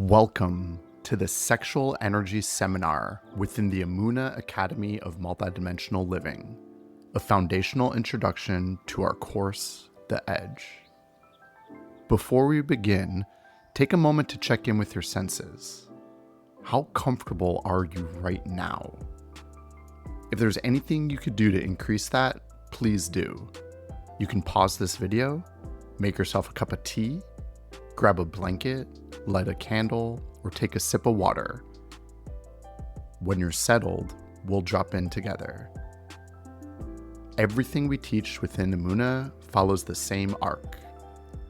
Welcome to the Sexual Energy Seminar within the EMUNAH Academy of Multidimensional Living, a foundational introduction to our course, The Edge. Before we begin, take a moment to check in with your senses. How comfortable are you right now? If there's anything you could do to increase that, please do. You can pause this video, make yourself a cup of tea, grab a blanket, light a candle, or take a sip of water. When you're settled, we'll drop in together. Everything we teach within EMUNAH follows the same arc: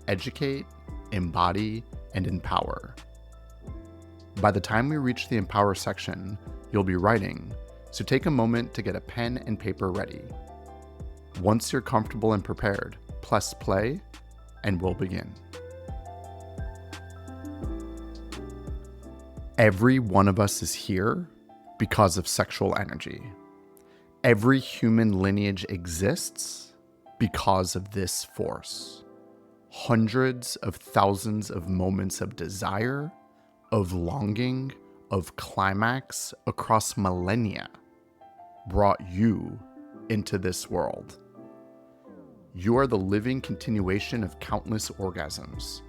educate, embody, and empower. By the time we reach the empower section, you'll be writing, so take a moment to get a pen and paper ready. Once you're comfortable and prepared, press play, and we'll begin. Every one of us is here because of sexual energy. Every human lineage exists because of this force. Hundreds of thousands of moments of desire, of longing, of climax across millennia brought you into this world. You are the living continuation of countless orgasms.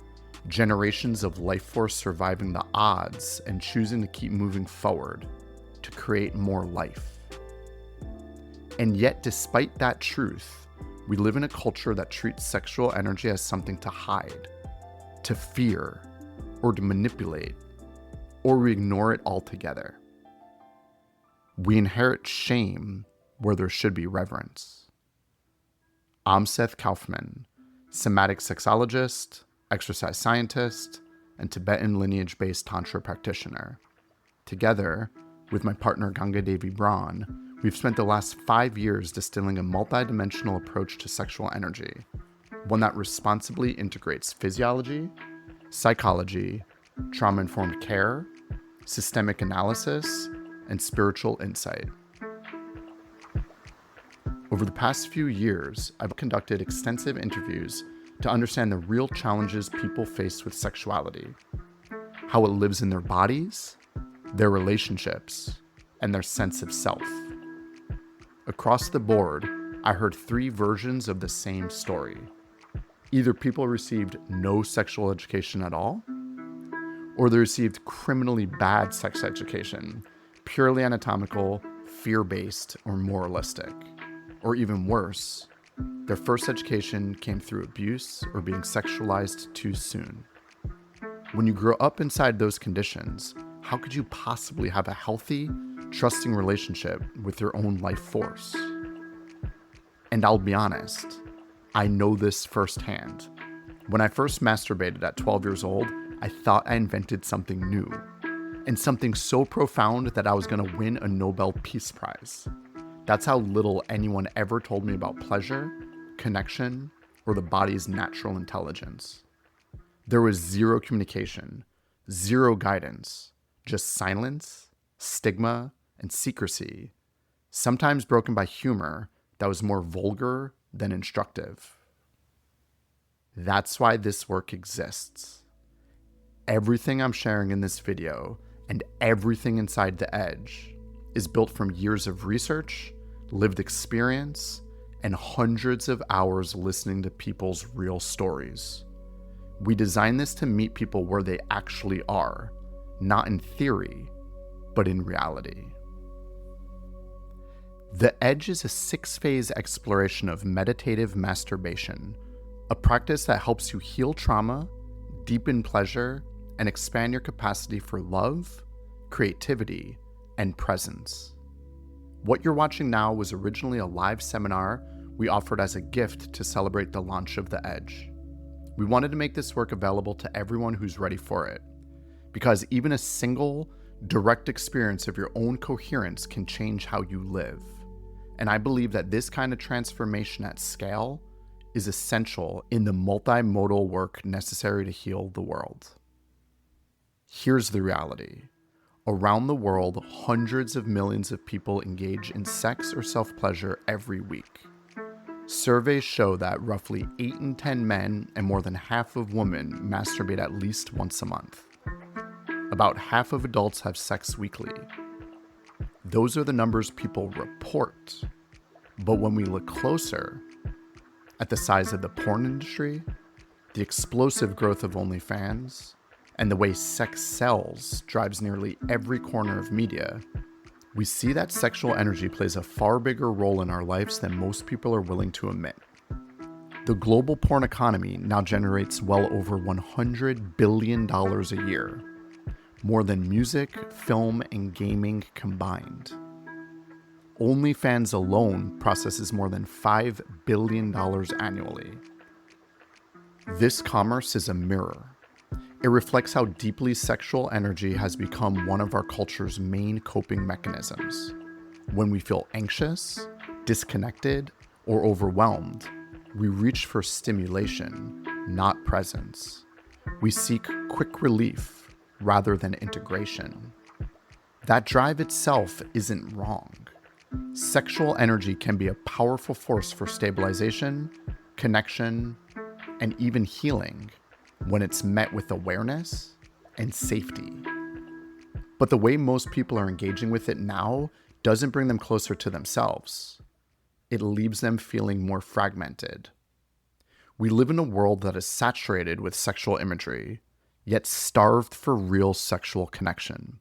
Generations of life force surviving the odds and choosing to keep moving forward to create more life. And yet, despite that truth, we live in a culture that treats sexual energy as something to hide, to fear, or to manipulate, or we ignore it altogether. We inherit shame where there should be reverence. I'm Seth Kaufman, somatic sexologist, exercise scientist, and Tibetan lineage-based Tantra practitioner. Together, with my partner Ganga Devi Braun, we've spent the last 5 years distilling a multidimensional approach to sexual energy, one that responsibly integrates physiology, psychology, trauma-informed care, systemic analysis, and spiritual insight. Over the past few years, I've conducted extensive interviews to understand the real challenges people face with sexuality, how it lives in their bodies, their relationships, and their sense of self. Across the board, I heard 3 versions of the same story. Either people received no sexual education at all, or they received criminally bad sex education, purely anatomical, fear-based, or moralistic. Or even worse, their first education came through abuse or being sexualized too soon. When you grow up inside those conditions, how could you possibly have a healthy, trusting relationship with your own life force? And I'll be honest, I know this firsthand. When I first masturbated at 12 years old, I thought I invented something new, and something so profound that I was going to win a Nobel Peace Prize. That's how little anyone ever told me about pleasure, connection, or the body's natural intelligence. There was zero communication, zero guidance, just silence, stigma, and secrecy, sometimes broken by humor that was more vulgar than instructive. That's why this work exists. Everything I'm sharing in this video and everything inside The Edge is built from years of research, lived experience, and hundreds of hours listening to people's real stories. We designed this to meet people where they actually are, not in theory, but in reality. The Edge is a 6-phase exploration of meditative masturbation, a practice that helps you heal trauma, deepen pleasure, and expand your capacity for love, creativity, and presence. What you're watching now was originally a live seminar we offered as a gift to celebrate the launch of The Edge. We wanted to make this work available to everyone who's ready for it, because even a single, direct experience of your own coherence can change how you live. And I believe that this kind of transformation at scale is essential in the multimodal work necessary to heal the world. Here's the reality. Around the world, hundreds of millions of people engage in sex or self-pleasure every week. Surveys show that roughly 8 in 10 men and more than half of women masturbate at least once a month. about half of adults have sex weekly. Those are the numbers people report. But when we look closer at the size of the porn industry, the explosive growth of OnlyFans, and the way sex sells drives nearly every corner of media, we see that sexual energy plays a far bigger role in our lives than most people are willing to admit. The global porn economy now generates well over $100 billion a year, more than music, film, and gaming combined. OnlyFans alone processes more than $5 billion annually. This commerce is a mirror. It reflects how deeply sexual energy has become one of our culture's main coping mechanisms. When we feel anxious, disconnected, or overwhelmed, we reach for stimulation, not presence. We seek quick relief rather than integration. That drive itself isn't wrong. Sexual energy can be a powerful force for stabilization, connection, and even healing when it's met with awareness and safety. But the way most people are engaging with it now doesn't bring them closer to themselves. It leaves them feeling more fragmented. We live in a world that is saturated with sexual imagery, yet starved for real sexual connection.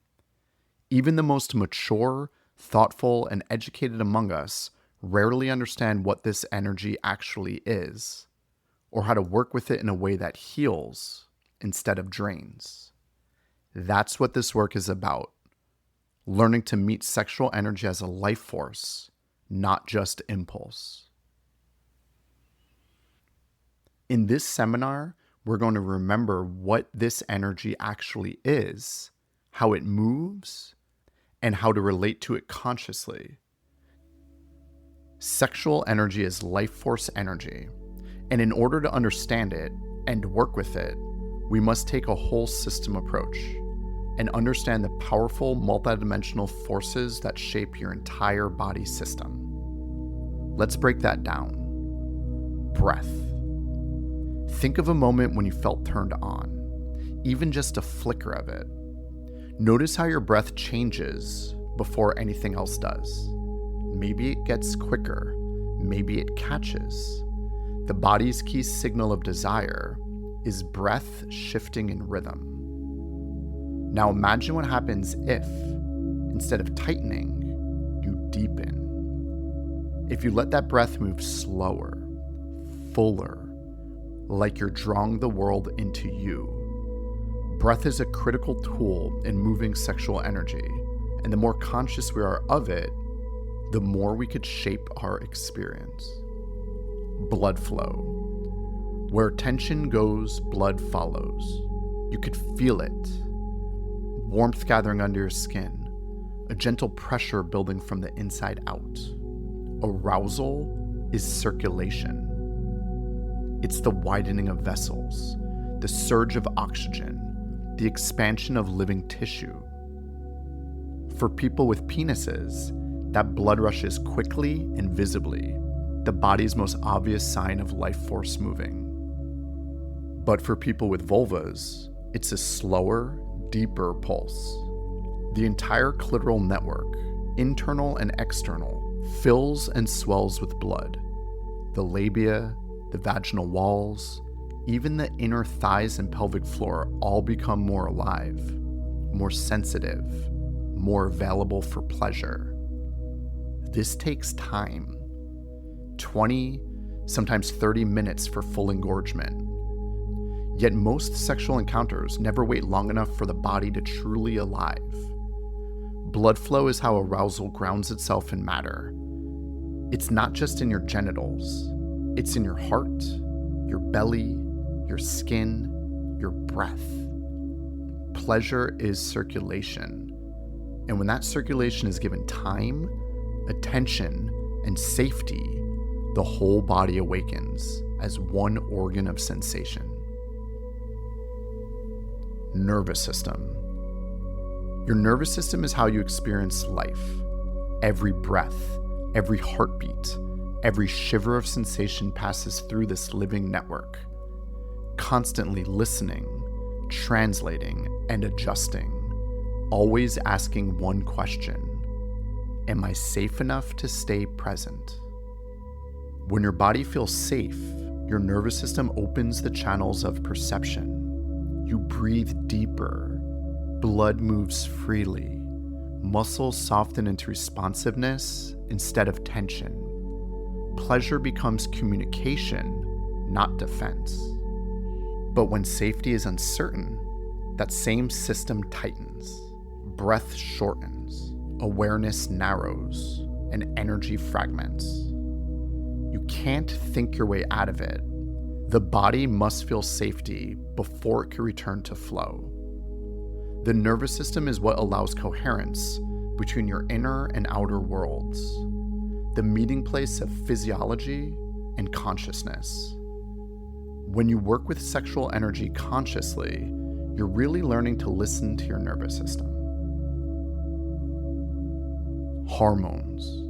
Even the most mature, thoughtful, and educated among us rarely understand what this energy actually is, or how to work with it in a way that heals instead of drains. That's what this work is about. Learning to meet sexual energy as a life force, not just impulse. In this seminar, we're going to remember what this energy actually is, how it moves, and how to relate to it consciously. Sexual energy is life force energy, and in order to understand it and work with it, we must take a whole system approach and understand the powerful multidimensional forces that shape your entire body system. Let's break that down. Breath. Think of a moment when you felt turned on, even just a flicker of it. Notice how your breath changes before anything else does. Maybe it gets quicker, maybe it catches. The body's key signal of desire is breath shifting in rhythm. Now imagine what happens if, instead of tightening, you deepen. If you let that breath move slower, fuller, like you're drawing the world into you. Breath is a critical tool in moving sexual energy, and the more conscious we are of it, the more we could shape our experience. Blood flow. Where tension goes, blood follows. You could feel it. Warmth gathering under your skin, a gentle pressure building from the inside out. Arousal is circulation. It's the widening of vessels, the surge of oxygen, the expansion of living tissue. For people with penises, that blood rushes quickly and visibly, the body's most obvious sign of life force moving. But for people with vulvas, it's a slower, deeper pulse. The entire clitoral network, internal and external, fills and swells with blood. The labia, the vaginal walls, even the inner thighs and pelvic floor all become more alive, more sensitive, more available for pleasure. This takes time. 20, sometimes 30 minutes for full engorgement. Yet most sexual encounters never wait long enough for the body to truly alive. Blood flow is how arousal grounds itself in matter. It's not just in your genitals. It's in your heart, your belly, your skin, your breath. Pleasure is circulation. And when that circulation is given time, attention, and safety, the whole body awakens as one organ of sensation. Nervous system. Your nervous system is how you experience life. Every breath, every heartbeat, every shiver of sensation passes through this living network, constantly listening, translating, and adjusting. always asking one question: am I safe enough to stay present? When your body feels safe, your nervous system opens the channels of perception. You breathe deeper, blood moves freely, muscles soften into responsiveness instead of tension. Pleasure becomes communication, not defense. But when safety is uncertain, that same system tightens, breath shortens, awareness narrows, and energy fragments. You can't think your way out of it. The body must feel safety before it can return to flow. The nervous system is what allows coherence between your inner and outer worlds, the meeting place of physiology and consciousness. When you work with sexual energy consciously, you're really learning to listen to your nervous system. Hormones.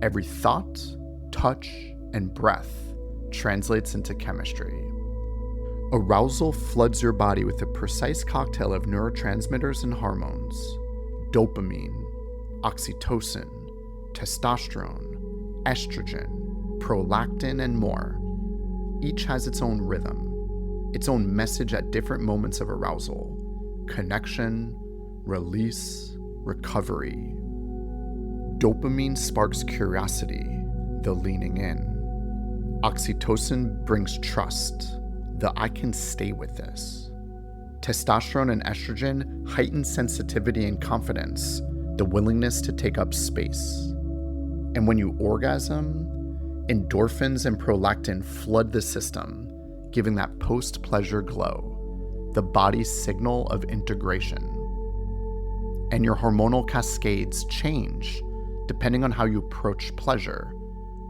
Every thought, touch, and breath translates into chemistry. Arousal floods your body with a precise cocktail of neurotransmitters and hormones: dopamine, oxytocin, testosterone, estrogen, prolactin, and more. Each has its own rhythm, its own message at different moments of arousal: connection, release, recovery. Dopamine sparks curiosity, the leaning in. Oxytocin brings trust, the I can stay with this. Testosterone and estrogen heighten sensitivity and confidence, the willingness to take up space. And when you orgasm, endorphins and prolactin flood the system, giving that post-pleasure glow, the body's signal of integration. And your hormonal cascades change depending on how you approach pleasure,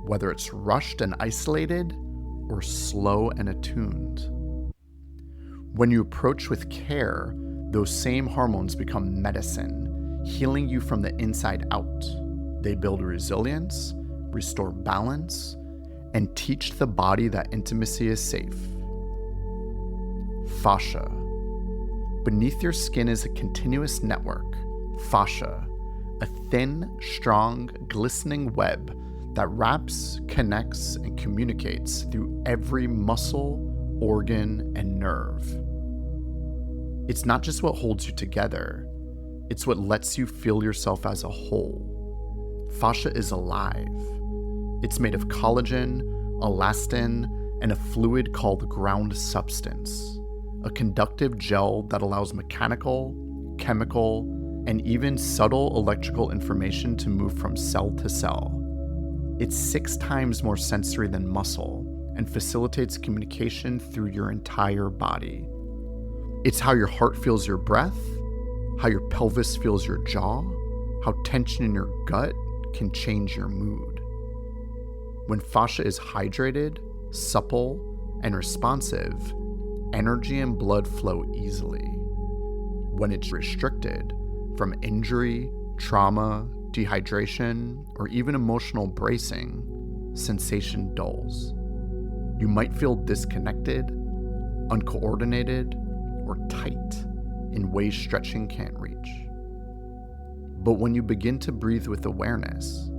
whether it's rushed and isolated or slow and attuned. When you approach with care, those same hormones become medicine, healing you from the inside out. They build resilience, restore balance, and teach the body that intimacy is safe. Fascia. Beneath your skin is a continuous network, fascia, a thin, strong, glistening web that wraps, connects, and communicates through every muscle, organ, and nerve. It's not just what holds you together, it's what lets you feel yourself as a whole. Fascia is alive. It's made of collagen, elastin, and a fluid called ground substance, a conductive gel that allows mechanical, chemical, and even subtle electrical information to move from cell to cell. It's 6 times more sensory than muscle and facilitates communication through your entire body. It's how your heart feels your breath, how your pelvis feels your jaw, how tension in your gut can change your mood. When fascia is hydrated, supple, and responsive, energy and blood flow easily. When it's restricted, from injury, trauma, dehydration, or even emotional bracing, sensation dulls. You might feel disconnected, uncoordinated, or tight in ways stretching can't reach. But when you begin to breathe with awareness,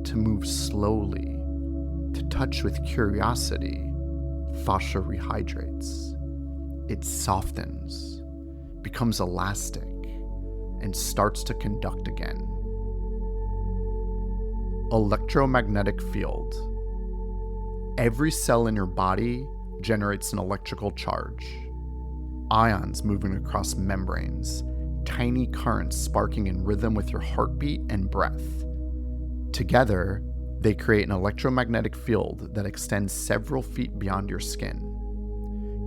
to move slowly, to touch with curiosity, fascia rehydrates. It softens, becomes elastic, and starts to conduct again. Electromagnetic field. Every cell in your body generates an electrical charge. Ions moving across membranes, tiny currents sparking in rhythm with your heartbeat and breath. Together, they create an electromagnetic field that extends several feet beyond your skin.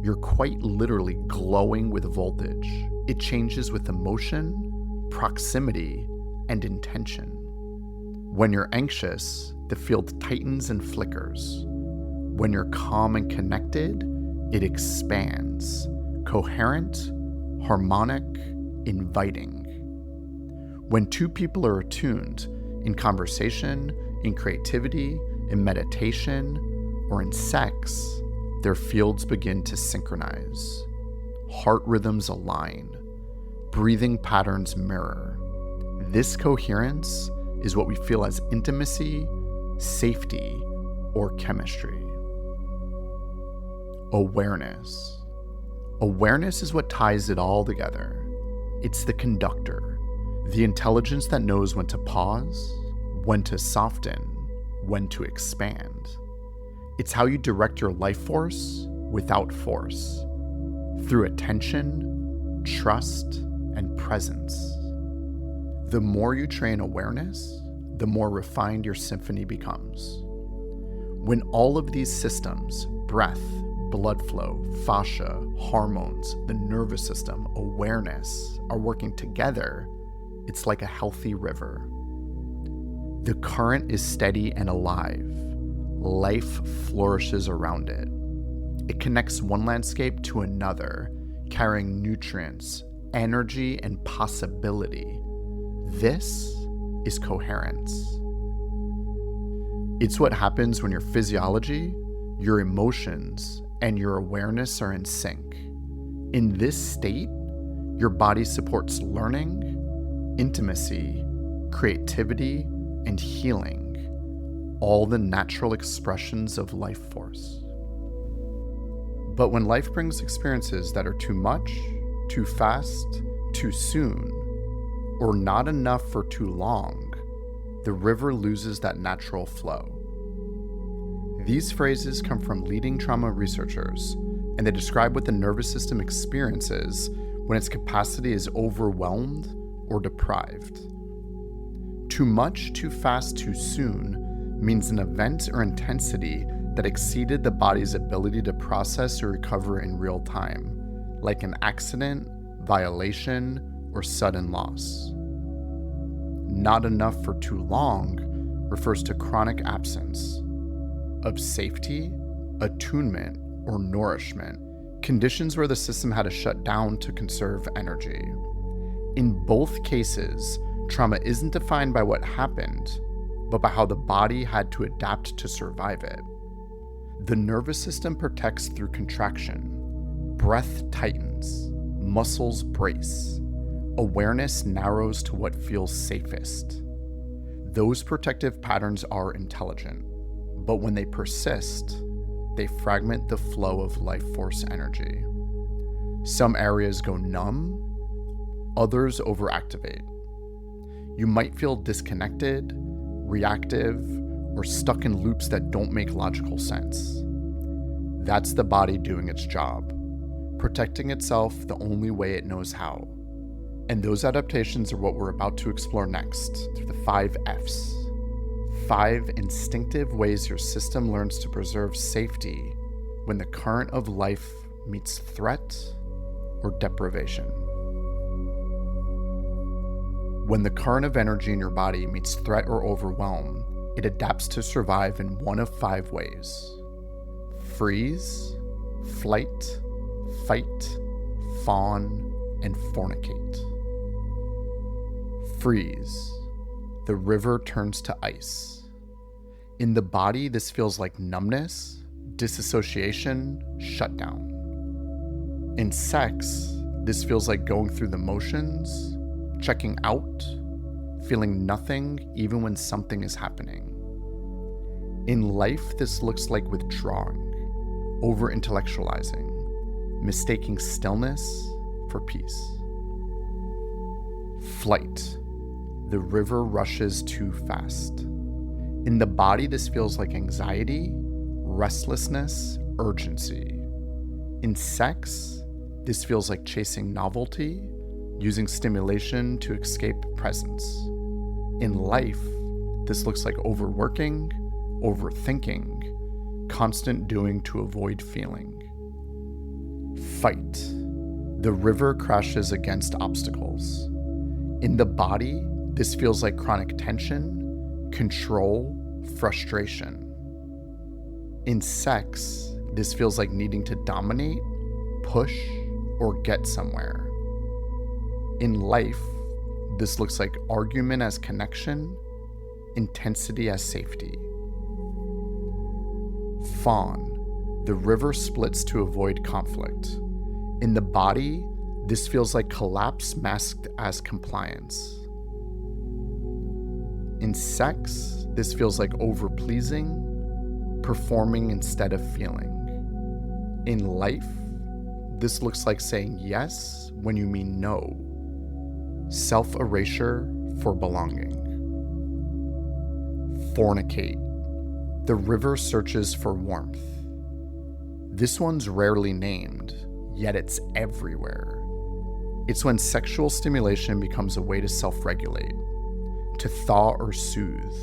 You're quite literally glowing with voltage. It changes with emotion, proximity, and intention. When you're anxious, the field tightens and flickers. When you're calm and connected, it expands, coherent, harmonic, inviting. When two people are attuned, in conversation, in creativity, in meditation, or in sex, their fields begin to synchronize. Heart rhythms align. breathing patterns mirror. This coherence is what we feel as intimacy, safety, or chemistry. Awareness. Awareness is what ties it all together. It's the conductor, the intelligence that knows when to pause, when to soften, when to expand. It's how you direct your life force without force, through attention, trust, and presence. The more you train awareness, the more refined your symphony becomes. When all of these systems, breath, blood flow, fascia, hormones, the nervous system, awareness, are working together, it's like a healthy river. The current is steady and alive. Life flourishes around it. It connects one landscape to another, carrying nutrients, energy, and possibility. This is coherence. It's what happens when your physiology, your emotions, and your awareness are in sync. In this state, your body supports learning, intimacy, creativity, and healing, all the natural expressions of life force. But when life brings experiences that are too much, too fast, too soon, or not enough for too long, the river loses that natural flow. These phrases come from leading trauma researchers, and they describe what the nervous system experiences when its capacity is overwhelmed or deprived. Too much, too fast, too soon means an event or intensity that exceeded the body's ability to process or recover in real time, like an accident, violation, or sudden loss. Not enough for too long refers to chronic absence of safety, attunement, or nourishment, conditions where the system had to shut down to conserve energy. In both cases, trauma isn't defined by what happened, but by how the body had to adapt to survive it. The nervous system protects through contraction. Breath tightens, muscles brace. Awareness narrows to what feels safest. Those protective patterns are intelligent, but when they persist, they fragment the flow of life force energy. Some areas go numb, others overactivate. You might feel disconnected, reactive, or stuck in loops that don't make logical sense. That's the body doing its job, protecting itself the only way it knows how. And those adaptations are what we're about to explore next through the 5 F's. 5 instinctive ways your system learns to preserve safety when the current of life meets threat or deprivation. When the current of energy in your body meets threat or overwhelm, it adapts to survive in one of 5 ways: freeze, flight, fight, fawn, and fornicate. Freeze. The river turns to ice. In the body, this feels like numbness, disassociation, shutdown. In sex, this feels like going through the motions, checking out, feeling nothing even when something is happening. In life, this looks like withdrawing, over-intellectualizing, mistaking stillness for peace. Flight. The river rushes too fast. In the body, this feels like anxiety, restlessness, urgency. In sex, this feels like chasing novelty, using stimulation to escape presence. In life, this looks like overworking, overthinking, constant doing to avoid feeling. Fight. The river crashes against obstacles. In the body, this feels like chronic tension, control, frustration. In sex, this feels like needing to dominate, push, or get somewhere. In life, this looks like argument as connection, intensity as safety. Fawn. The river splits to avoid conflict. In the body, This feels like collapse masked as compliance. In sex, this feels like over-pleasing, performing instead of feeling. In life, this looks like saying yes when you mean no. Self-erasure for belonging. Fornicate. The river searches for warmth. This one's rarely named, yet it's everywhere. It's when sexual stimulation becomes a way to self-regulate, to thaw or soothe,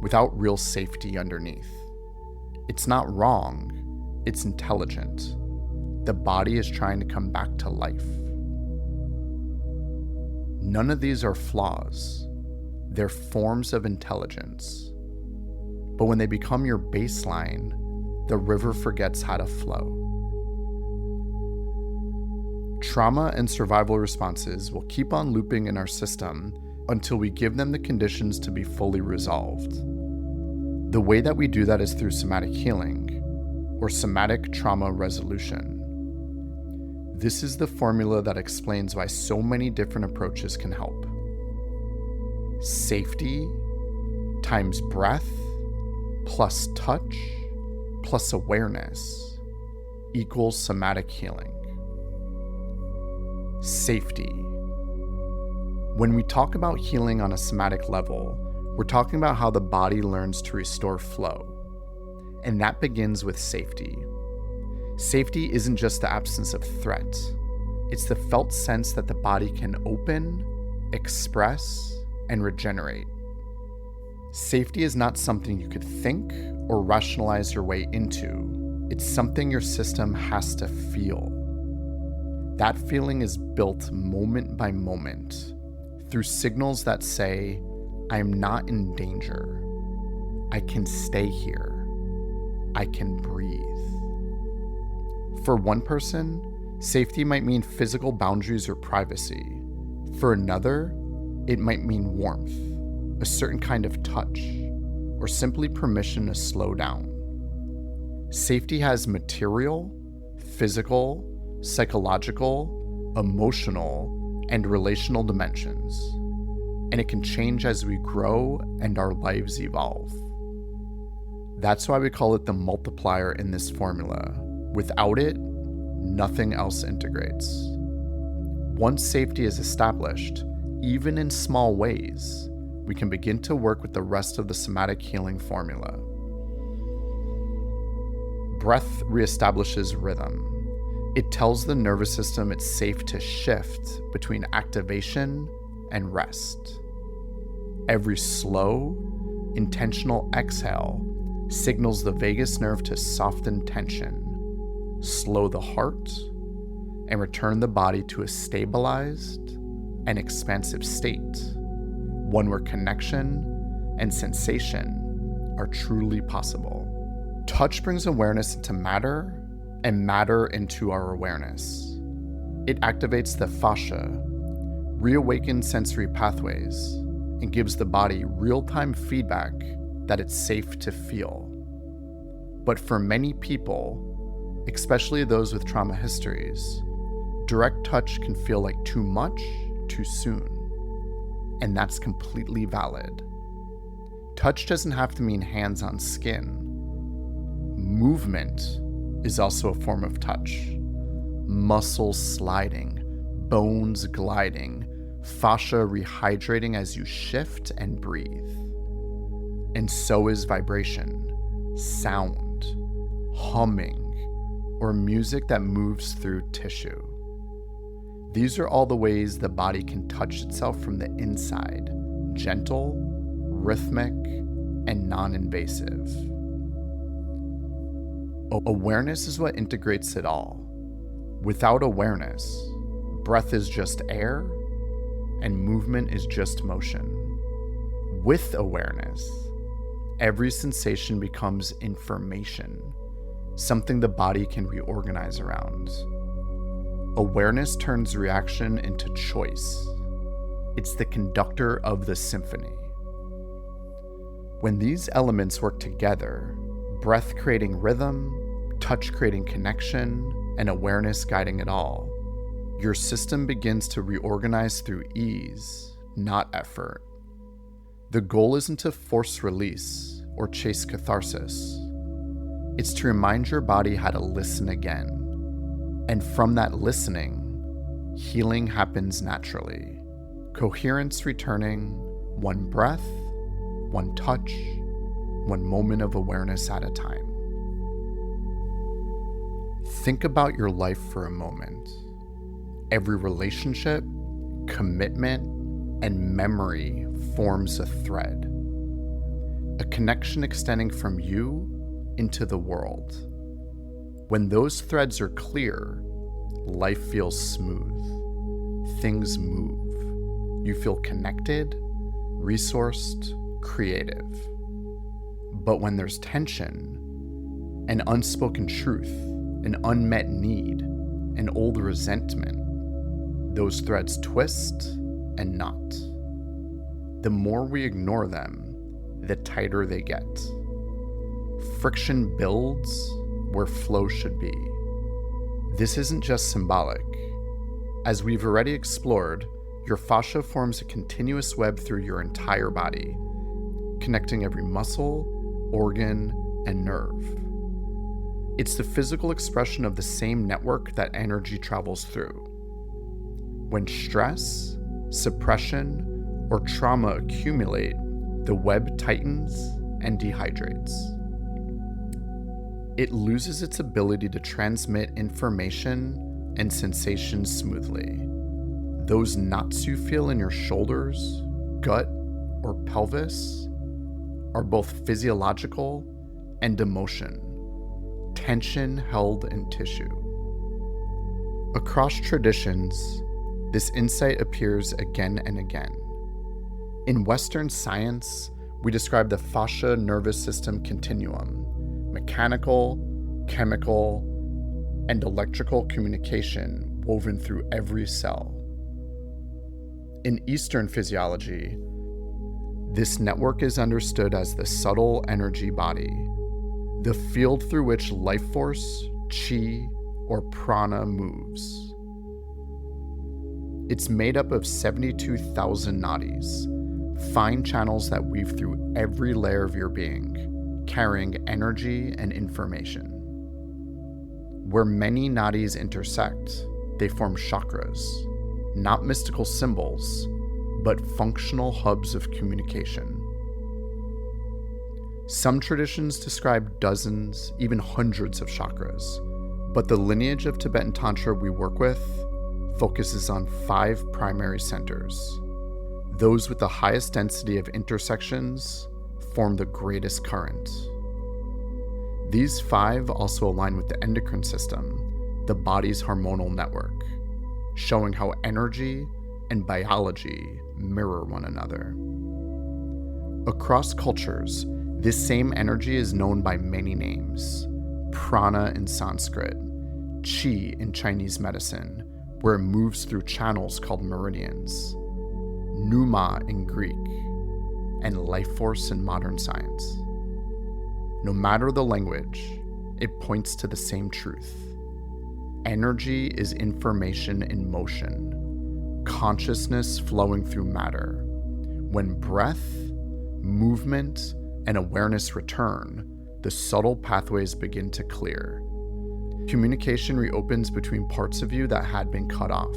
without real safety underneath. It's not wrong, it's intelligent. The body is trying to come back to life. None of these are flaws. They're forms of intelligence. But when they become your baseline, the river forgets how to flow. Trauma and survival responses will keep on looping in our system until we give them the conditions to be fully resolved. The way that we do that is through somatic healing, or somatic trauma resolution. This is the formula that explains why so many different approaches can help. Safety times breath plus touch plus awareness equals somatic healing. Safety. When we talk about healing on a somatic level, we're talking about how the body learns to restore flow. And that begins with safety. Safety isn't just the absence of threat. It's the felt sense that the body can open, express, and regenerate. Safety is not something you could think or rationalize your way into. It's something your system has to feel. That feeling is built moment by moment through signals that say, I am not in danger. I can stay here. I can breathe. For one person, safety might mean physical boundaries or privacy. For another, it might mean warmth, a certain kind of touch, or simply permission to slow down. Safety has material, physical, psychological, emotional, and relational dimensions, and it can change as we grow and our lives evolve. That's why we call it the multiplier in this formula. Without it, nothing else integrates. Once safety is established, even in small ways, we can begin to work with the rest of the somatic healing formula. Breath reestablishes rhythm. It tells the nervous system it's safe to shift between activation and rest. Every slow, intentional exhale signals the vagus nerve to soften tension, slow the heart, and return the body to a stabilized and expansive state, one where connection and sensation are truly possible. Touch brings awareness into matter and matter into our awareness. It activates the fascia, reawakens sensory pathways, and gives the body real-time feedback that it's safe to feel. But for many people, especially those with trauma histories, direct touch can feel like too much, too soon. And that's completely valid. Touch doesn't have to mean hands on skin. Movement is also a form of touch. Muscles sliding, bones gliding, fascia rehydrating as you shift and breathe. And so is vibration, sound, humming, or music that moves through tissue. These are all the ways the body can touch itself from the inside, gentle, rhythmic, and non-invasive. Awareness is what integrates it all. Without awareness, breath is just air, and movement is just motion. With awareness, every sensation becomes information, something the body can reorganize around. Awareness turns reaction into choice. It's the conductor of the symphony. When these elements work together, breath creating rhythm, touch creating connection, and awareness guiding it all, Your system begins to reorganize through ease, not effort. The goal isn't to force release or chase catharsis. It's to remind your body how to listen again. And from that listening, healing happens naturally. Coherence returning, one breath, one touch, one moment of awareness at a time. Think about your life for a moment. Every relationship, commitment, and memory forms a thread. A connection extending from you into the world. When those threads are clear, life feels smooth. Things move. You feel connected, resourced, creative. But when there's tension, an unspoken truth, an unmet need, an old resentment, those threads twist and knot. The more we ignore them, the tighter they get. Friction builds where flow should be. This isn't just symbolic. As we've already explored, your fascia forms a continuous web through your entire body, connecting every muscle, organ, and nerve. It's the physical expression of the same network that energy travels through. When stress, suppression, or trauma accumulate, the web tightens and dehydrates. It loses its ability to transmit information and sensations smoothly. Those knots you feel in your shoulders, gut, or pelvis are both physiological and emotion, tension held in tissue. Across traditions, this insight appears again and again. In Western science, we describe the fascia nervous system continuum, mechanical, chemical, and electrical communication woven through every cell. In Eastern physiology, this network is understood as the subtle energy body, the field through which life force, chi, or prana moves. It's made up of 72,000 nadis, fine channels that weave through every layer of your being, carrying energy and information. Where many nadis intersect, they form chakras, not mystical symbols, but functional hubs of communication. Some traditions describe dozens, even hundreds of chakras, but the lineage of Tibetan Tantra we work with focuses on 5 primary centers. Those with the highest density of intersections form the greatest current. These 5 also align with the endocrine system, the body's hormonal network, showing how energy and biology mirror one another. Across cultures, this same energy is known by many names: prana in Sanskrit, chi in Chinese medicine, where it moves through channels called meridians, pneuma in Greek, and life force in modern science. No matter the language, it points to the same truth. Energy is information in motion, consciousness flowing through matter. When breath, movement, and awareness return, the subtle pathways begin to clear. Communication reopens between parts of you that had been cut off.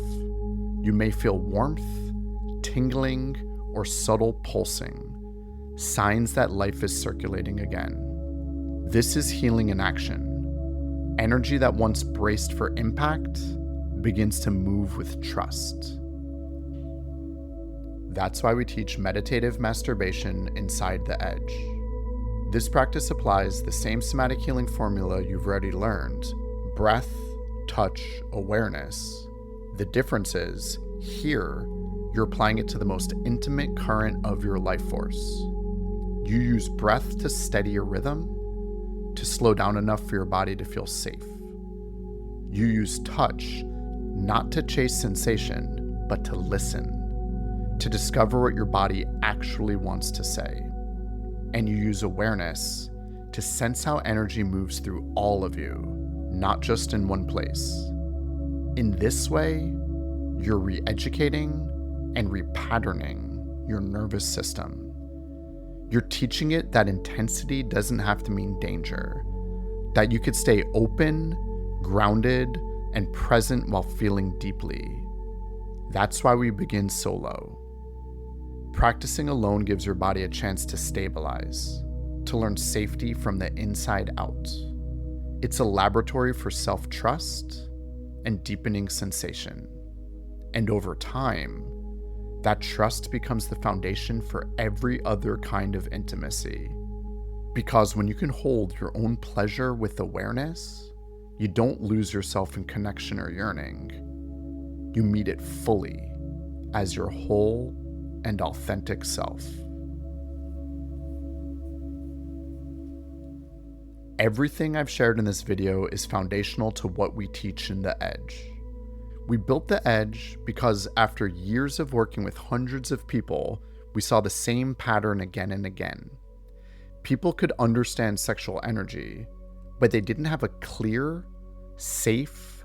You may feel warmth, tingling, or subtle pulsing, signs that life is circulating again. This is healing in action. Energy that once braced for impact begins to move with trust. That's why we teach meditative masturbation inside the edge. This practice applies the same somatic healing formula you've already learned: breath, touch, awareness. The difference is, here, you're applying it to the most intimate current of your life force. You use breath to steady your rhythm, to slow down enough for your body to feel safe. You use touch, not to chase sensation, but to listen, to discover what your body actually wants to say. And you use awareness to sense how energy moves through all of you, not just in one place. In this way, You're re-educating and repatterning your nervous system. You're teaching it that intensity doesn't have to mean danger, that you could stay open, grounded, and present while feeling deeply. That's why we begin solo. Practicing alone gives your body a chance to stabilize, to learn safety from the inside out. It's a laboratory for self-trust and deepening sensation. And over time, that trust becomes the foundation for every other kind of intimacy. Because when you can hold your own pleasure with awareness, you don't lose yourself in connection or yearning. You meet it fully as your whole and authentic self. Everything I've shared in this video is foundational to what we teach in The Edge. We built The Edge because after years of working with hundreds of people, we saw the same pattern again and again. People could understand sexual energy, but they didn't have a clear, safe,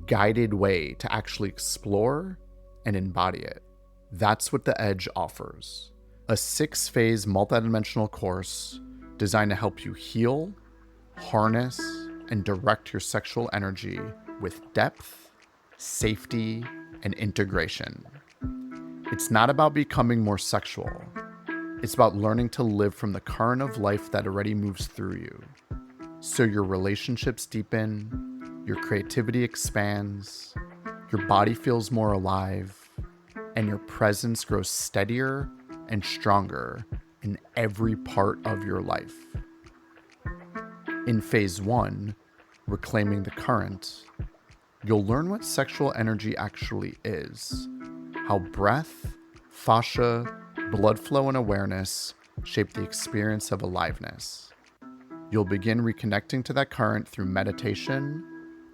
guided way to actually explore and embody it. That's what The Edge offers. A 6-phase multidimensional course designed to help you heal, harness, and direct your sexual energy with depth, safety, and integration. It's not about becoming more sexual. It's about learning to live from the current of life that already moves through you. So your relationships deepen, your creativity expands, your body feels more alive, and your presence grows steadier and stronger in every part of your life. In phase 1, reclaiming the current, you'll learn what sexual energy actually is, how breath, fascia, blood flow, and awareness shape the experience of aliveness. You'll begin reconnecting to that current through meditation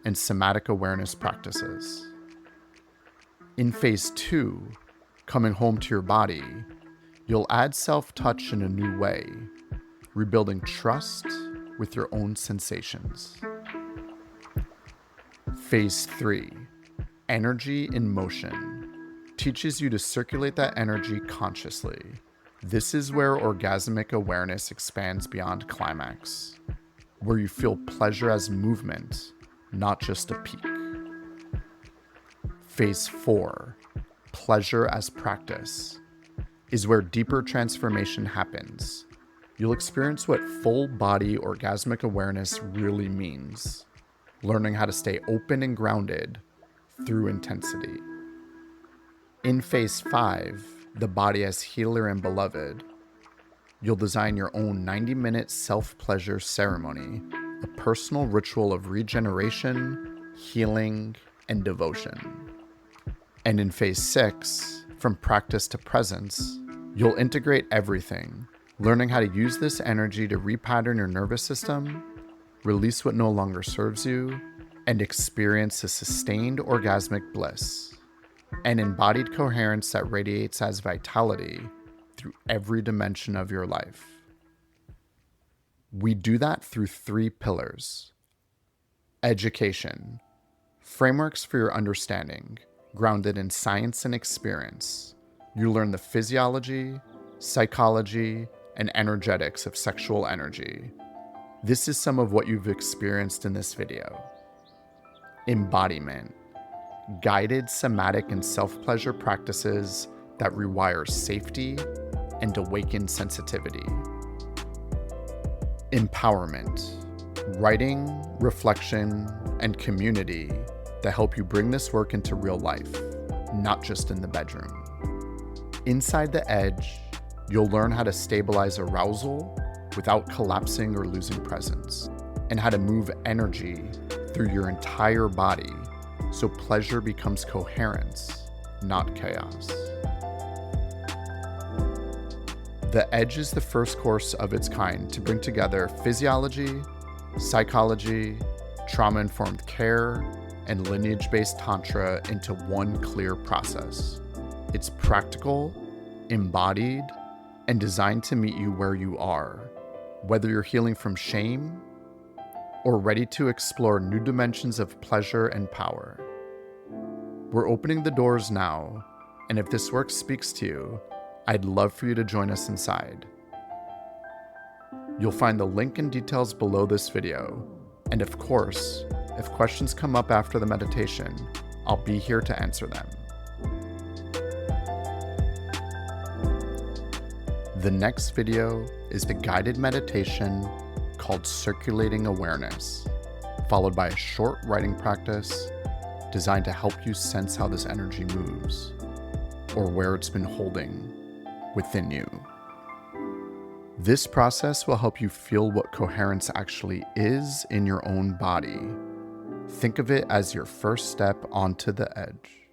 and somatic awareness practices. In phase 2, coming home to your body, you'll add self-touch in a new way, rebuilding trust with your own sensations. Phase 3, energy in motion, teaches you to circulate that energy consciously. This is where orgasmic awareness expands beyond climax, where you feel pleasure as movement, not just a peak. Phase 4, pleasure as practice, is where deeper transformation happens. You'll experience what full body orgasmic awareness really means, learning how to stay open and grounded through intensity. In phase 5, the body as healer and beloved, you'll design your own 90-minute self-pleasure ceremony, a personal ritual of regeneration, healing, and devotion. And in phase 6, from practice to presence, you'll integrate everything, learning how to use this energy to repattern your nervous system, release what no longer serves you, and experience a sustained orgasmic bliss, an embodied coherence that radiates as vitality through every dimension of your life. We do that through 3 pillars. Education, frameworks for your understanding, grounded in science and experience. You learn the physiology, psychology, and energetics of sexual energy. This is some of what you've experienced in this video. Embodiment, guided somatic and self-pleasure practices that rewire safety and awaken sensitivity. Empowerment, writing, reflection, and community that help you bring this work into real life, not just in the bedroom. Inside The Edge, you'll learn how to stabilize arousal without collapsing or losing presence, and how to move energy through your entire body so pleasure becomes coherence, not chaos. The Edge is the first course of its kind to bring together physiology, psychology, trauma-informed care, and lineage-based tantra into one clear process. It's practical, embodied, and designed to meet you where you are, whether you're healing from shame or ready to explore new dimensions of pleasure and power. We're opening the doors now, and if this work speaks to you, I'd love for you to join us inside. You'll find the link and details below this video, and of course, if questions come up after the meditation, I'll be here to answer them. The next video is the guided meditation called Circulating Awareness, followed by a short writing practice designed to help you sense how this energy moves, or where it's been holding within you. This process will help you feel what coherence actually is in your own body. Think of it as your first step onto the edge.